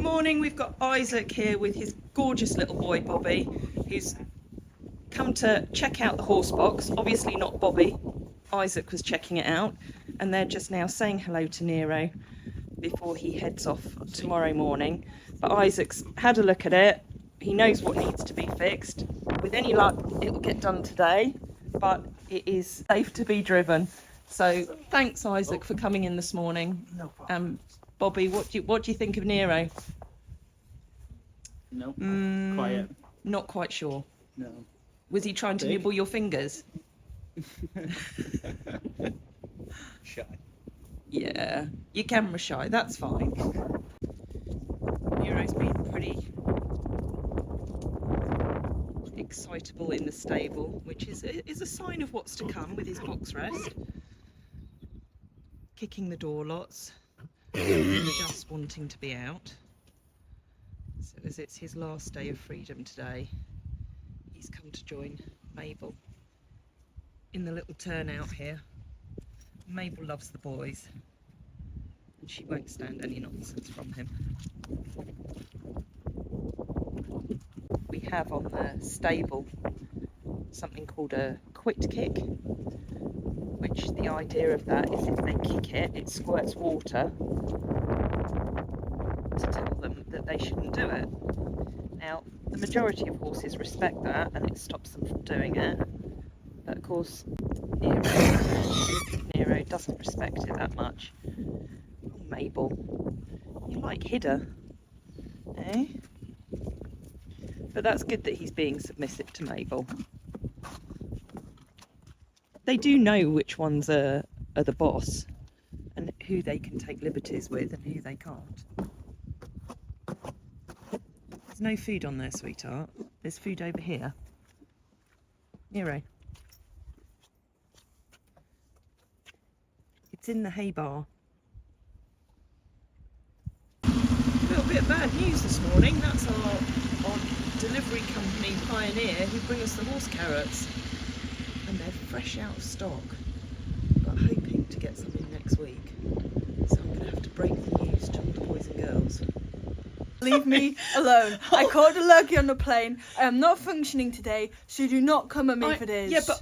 morning. We've got Isaac here with his gorgeous little boy Bobby, who's come to check out the horse box. Obviously not Bobby, Isaac was checking it out, and they're just now saying hello to Nero before he heads off tomorrow morning. But Isaac's had a look at it, he knows what needs to be fixed. With any luck it will get done today, but it is safe to be driven. So thanks Isaac for coming in this morning. No problem. Bobby, what do you think of Nero? No, quiet. Not quite sure. No. Was he trying to nibble your fingers? Shy. Yeah, you're camera shy, that's fine. Nero's been pretty excitable in the stable, which is a sign of what's to come with his box rest. Kicking the door lots, just wanting to be out. So as it's his last day of freedom today, he's come to join Mabel in the little turnout here. Mabel loves the boys and she won't stand any nonsense from him. We have on the stable something called a quit kick, which the idea of that is if they kick it, it squirts water to tell them that they shouldn't do it. Now, the majority of horses respect that and it stops them from doing it, but of course Nero doesn't respect it that much. Oh, Mabel, you like Hidda, eh? But that's good that he's being submissive to Mabel. They do know which ones are the boss and who they can take liberties with and who they can't. There's no food on there, sweetheart. There's food over here. Nero. It's in the hay bar. A little bit of bad news this morning. That's our delivery company Pioneer who bring us the horse carrots. And they're fresh out of stock, but hoping to get some in next week. So I'm going to have to break the news to all the boys and girls. Leave me alone. I caught a lurgy on the plane. I am not functioning today, so do not come at me for this. Yeah, but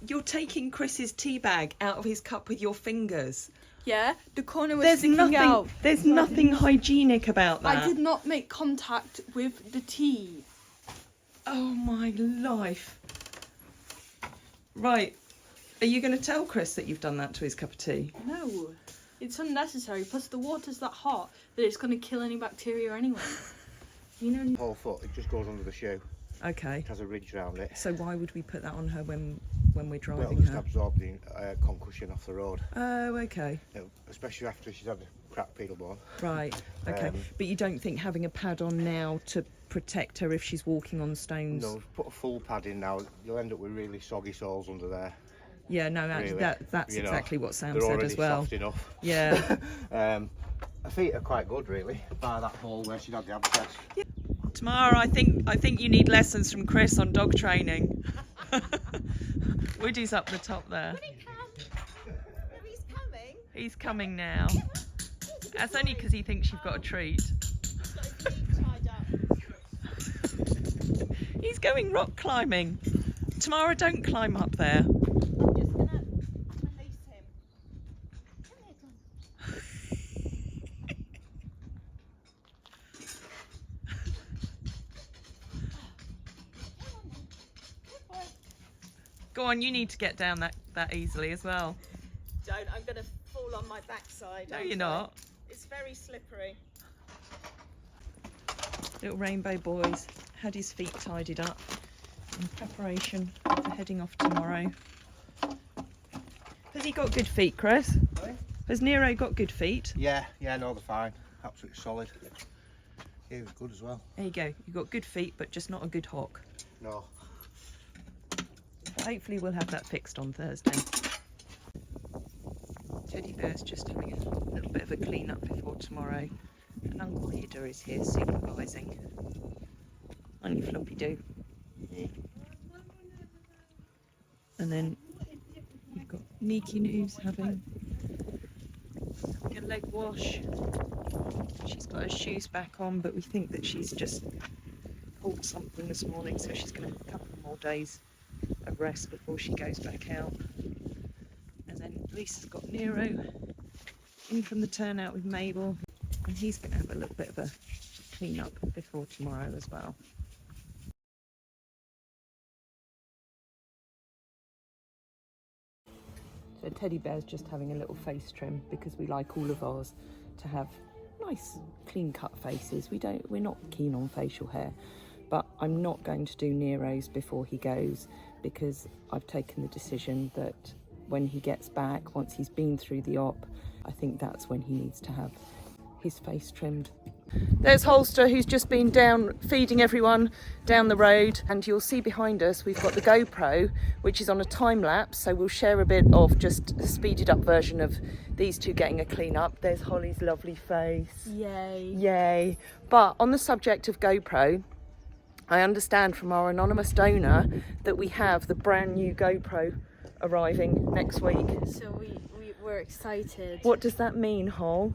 you're taking Chris's tea bag out of his cup with your fingers. Yeah, the corner was sticking out. There's nothing hygienic about that. I did not make contact with the tea. Oh my life. Right, are you going to tell Chris that you've done that to his cup of tea? No, it's unnecessary. Plus the water's that hot that it's going to kill any bacteria anyway. You know. Whole foot, it just goes under the shoe. Okay. It has a ridge around it. So why would we put that on her when we're driving Well, just her? absorb the concussion off the road. Oh, okay. You know, especially after she's had a cracked pedal bone. Right, okay. But you don't think having a pad on now to protect her if she's walking on stones? No, put a full pad in now, you'll end up with really soggy soles under there. Yeah, no, actually, really. that's exactly what Sam They're said as well. soft enough. Yeah. Her feet are quite good, really, bar that hole where she had the abscess. Yeah. Tomorrow, I think you need lessons from Chris on dog training. Woody's up the top there. Woody, come. No, he's coming. He's coming now. That's only because he thinks you've got a treat. He's got his feet tied up. He's going rock climbing. Tamara, don't climb up there. I'm just going to release him. Come here, Tom. Go on, you need to get down that easily as well. Don't, I'm going to fall on my backside. No, you're not. It's very slippery. Little rainbow boys had his feet tidied up in preparation for heading off tomorrow. Has he got good feet, Chris? Sorry? Has Nero got good feet? Yeah, no, they're fine. Absolutely solid. Yeah, he was good as well. There you go. You've got good feet, but just not a good hock. No. But hopefully we'll have that fixed on Thursday. Teddy Bear's just having a little bit of a clean up before tomorrow. And Uncle Hidda is here supervising. On your floppy do. And then you've got Niki who's having a leg wash. She's got her shoes back on, but we think that she's just pulled something this morning, so she's going to have a couple more days of rest before she goes back out. And then Lisa's got Nero in from the turnout with Mabel, and he's going to have a little bit of a clean up before tomorrow as well. So Teddy Bear's just having a little face trim because we like all of ours to have nice clean cut faces. We're not keen on facial hair, but I'm not going to do Nero's before he goes because I've taken the decision that when he gets back, once he's been through the op, I think that's when he needs to have his face trimmed. There's Holster, who's just been down feeding everyone down the road, and you'll see behind us we've got the GoPro, which is on a time lapse, so we'll share a bit of just a speeded up version of these two getting a clean up. There's Holly's lovely face. Yay. Yay. But on the subject of GoPro, I understand from our anonymous donor that we have the brand new GoPro arriving next week. So we're excited. What does that mean, Hol?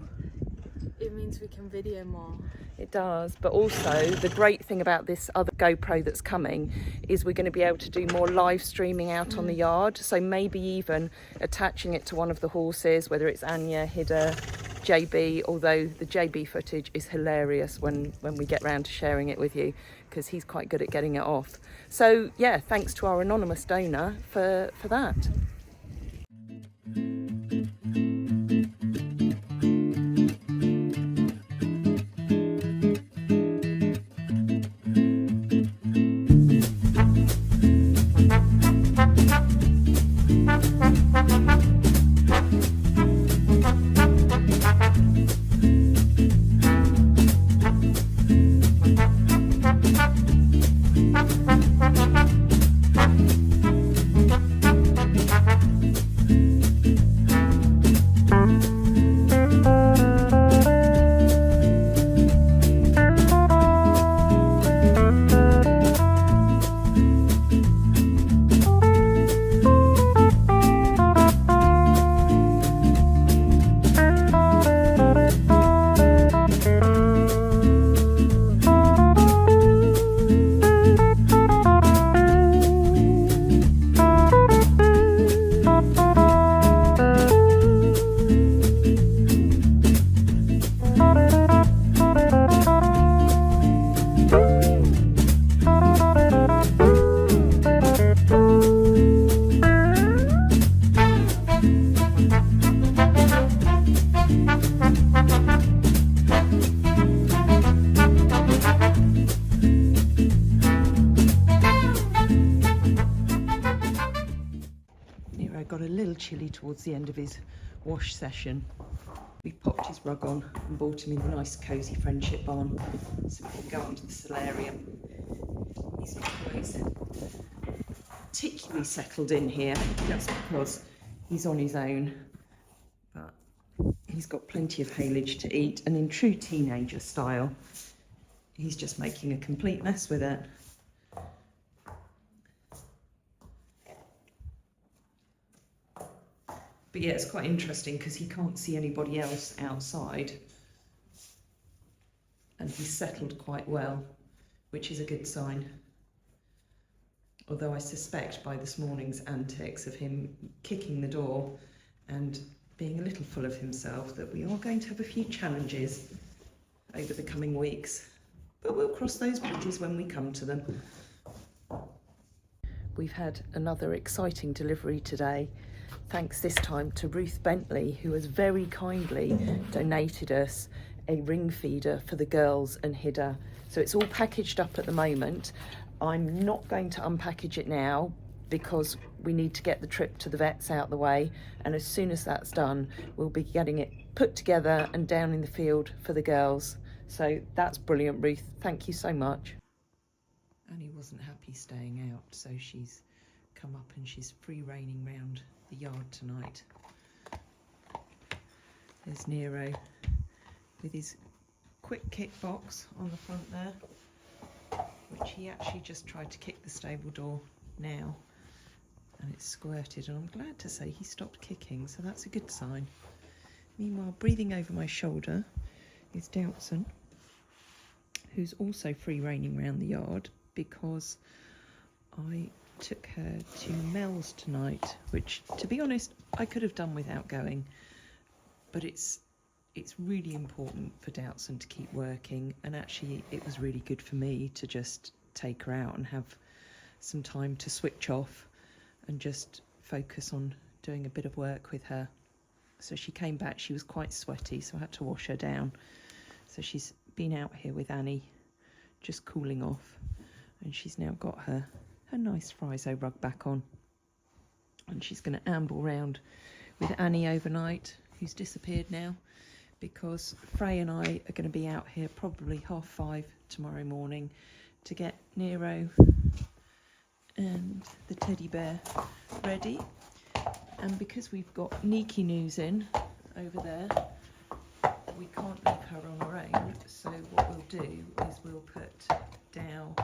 It means we can video more. It does, but also the great thing about this other GoPro that's coming is we're going to be able to do more live streaming out on the yard, so maybe even attaching it to one of the horses, whether it's Anya, Hida, JB, although the JB footage is hilarious when we get round to sharing it with you, because he's quite good at getting it off. So yeah, thanks to our anonymous donor for that. Got a little chilly towards the end of his wash session. We popped his rug on and brought him in the nice cosy friendship barn so we can go onto the solarium. He's not always particularly settled in here, just because he's on his own, but he's got plenty of haylage to eat, and in true teenager style he's just making a complete mess with it. But yeah, it's quite interesting because he can't see anybody else outside, and he's settled quite well, which is a good sign. Although I suspect by this morning's antics of him kicking the door and being a little full of himself that we are going to have a few challenges over the coming weeks. But we'll cross those bridges when we come to them. We've had another exciting delivery today. Thanks this time to Ruth Bentley, who has very kindly donated us a ring feeder for the girls and Hida. So it's all packaged up at the moment. I'm not going to unpackage it now because we need to get the trip to the vets out the way, and as soon as that's done we'll be getting it put together and down in the field for the girls. So that's brilliant, Ruth, thank you so much. Annie wasn't happy staying out, so she's come up and she's free reigning round the yard tonight. There's Nero with his quick kick box on the front there, which he actually just tried to kick the stable door now, and it's squirted, and I'm glad to say he stopped kicking, so that's a good sign. Meanwhile, breathing over my shoulder is Doubtson, who's also free reigning around the yard because I took her to Mel's tonight, which, to be honest, I could have done without going, but it's really important for Doubtson to keep working, and actually it was really good for me to just take her out and have some time to switch off and just focus on doing a bit of work with her. So she came back, she was quite sweaty, so I had to wash her down. So she's been out here with Annie, just cooling off, and she's now got her nice Friso rug back on, and she's going to amble round with Annie overnight, who's disappeared now, because Frey and I are going to be out here probably 5:30 tomorrow morning to get Nero and the teddy bear ready. And because we've got Niki News in over there, we can't leave her on her own. So what we'll do is we'll put Dow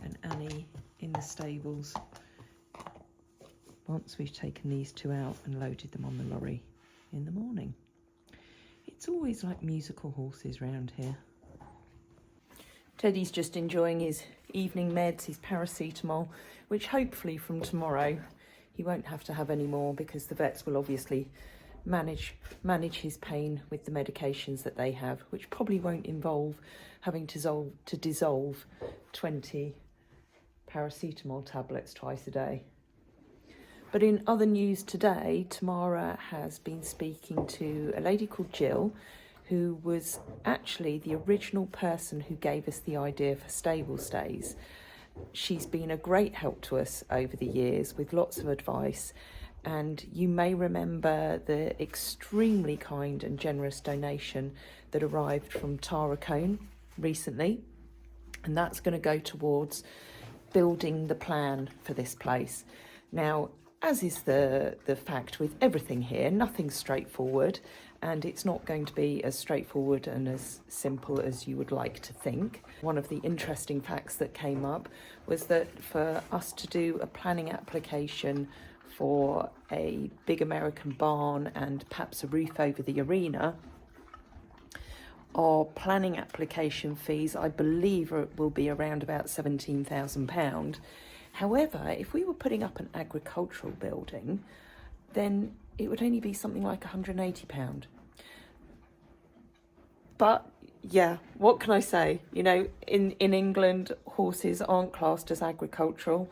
and Annie in the stables once we've taken these two out and loaded them on the lorry in the morning. It's always like musical horses round here. Teddy's just enjoying his evening meds, his paracetamol, which hopefully from tomorrow he won't have to have any more, because the vets will obviously manage his pain with the medications that they have, which probably won't involve having to dissolve 20 paracetamol tablets twice a day. But in other news today, Tamara has been speaking to a lady called Jill, who was actually the original person who gave us the idea for stable stays. She's been a great help to us over the years with lots of advice, and you may remember the extremely kind and generous donation that arrived from Tara Cone recently, and that's going to go towards building the plan for this place. Now, as is the fact with everything here, nothing's straightforward, and it's not going to be as straightforward and as simple as you would like to think. One of the interesting facts that came up was that for us to do a planning application for a big American barn and perhaps a roof over the arena, our planning application fees, I believe, will be around about £17,000. However, if we were putting up an agricultural building, then it would only be something like £180. But yeah, what can I say? You know, in England, horses aren't classed as agricultural.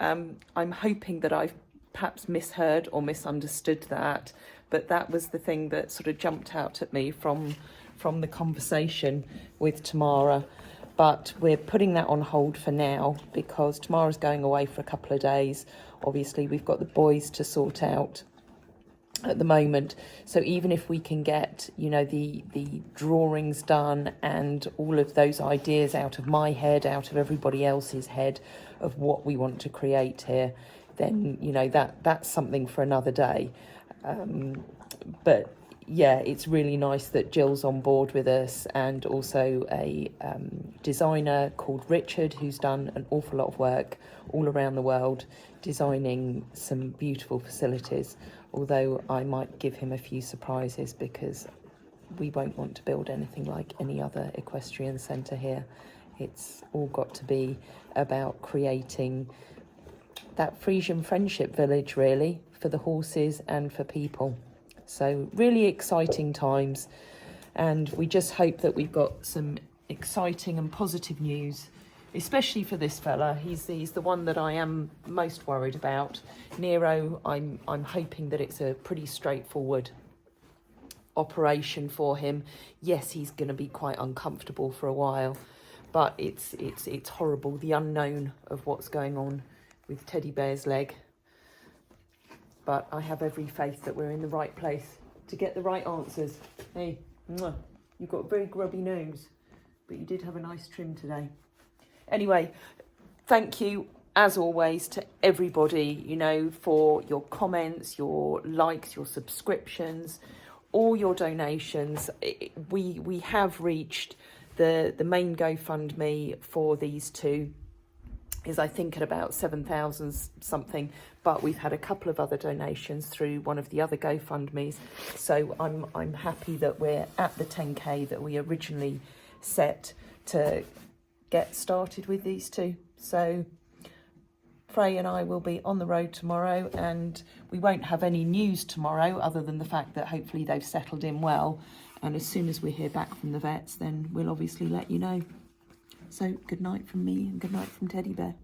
I'm hoping that I've perhaps misheard or misunderstood that, but that was the thing that sort of jumped out at me from the conversation with Tamara. But we're putting that on hold for now because Tamara's going away for a couple of days. Obviously, we've got the boys to sort out at the moment. So even if we can get, you know, the drawings done and all of those ideas out of my head, out of everybody else's head of what we want to create here, then, you know, that's something for another day. But yeah, it's really nice that Jill's on board with us, and also a designer called Richard, who's done an awful lot of work all around the world designing some beautiful facilities, although I might give him a few surprises because we won't want to build anything like any other equestrian centre here. It's all got to be about creating that Frisian friendship village, really, for the horses and for people. So really exciting times, and we just hope that we've got some exciting and positive news, especially for this fella. He's the one that I am most worried about. Nero, I'm hoping that it's a pretty straightforward operation for him. Yes, he's going to be quite uncomfortable for a while, but it's horrible, the unknown of what's going on with Teddy Bear's leg. But I have every faith that we're in the right place to get the right answers. Hey, mwah, you've got a very grubby nose, but you did have a nice trim today. Anyway, thank you, as always, to everybody, you know, for your comments, your likes, your subscriptions, all your donations. We have reached the main GoFundMe for these two. is I think at about 7,000 something, but we've had a couple of other donations through one of the other GoFundMes, so I'm happy that we're at the 10k that we originally set to get started with these two. So Frey and I will be on the road tomorrow, and we won't have any news tomorrow other than the fact that hopefully they've settled in well, and as soon as we hear back from the vets then we'll obviously let you know. So good night from me and good night from Teddy Bear.